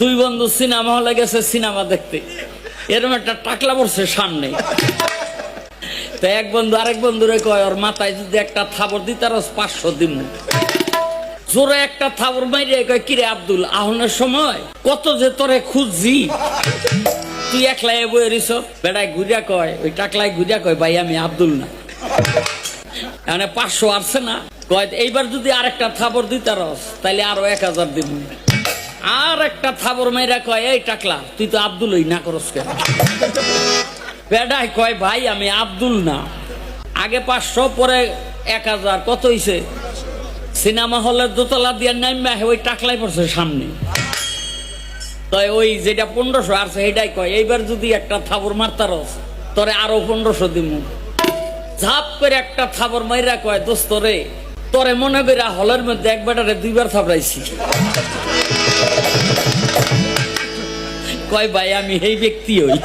দুই বন্ধু সিনেমা হলে গেছে সিনেমা দেখতে, এরকম একটা টাকলা পড়ছে সামনে। তো এক বন্ধু আরেক বন্ধুরে কয়, ওর মাথায় যদি একটা থাবর দিতে আর 500 দিন। জোরে একটা থাবর মাইরে কয়, কিরে আব্দুল, আহনের সময় কত যে তোরে খুঁজছি, তুই একলাই বয়ে রিস। বেড়ায় ঘুরিয়া কয়, ওই টাকলায় ঘুরিয়া কয়, ভাই আমি আব্দুল না, মানে 500 আসছে না। কয় এইবার যদি আরেকটা থাবর দিতে রস তাইলে আরো 1000 দিব। আর একটা থাবর মাইরা কয়, এই টাকলা তুই তো আব্দুলই না করস কেন? বেড়ায় কয়, ভাই আমি আব্দুল না, আগে 500 পরে 1000, কত হইছে? সিনেমা হলের দোতলা দিয়ে নামে ওই টাকলাই পড়ছে সামনে। তাই ওই যেটা 1500 আসছে সেটাই কয়, এইবার যদি একটা থাবর মারতারস তোরে আরো 1500 দিব। ঝাপ করে একটা থাবর মাইরা কয়, দোস্ত রে, তোরে মনে কইরা হলের মধ্যে একবারে 2বার থাবড়াইছি। কয় ভাই আমি এই ব্যক্তি হই।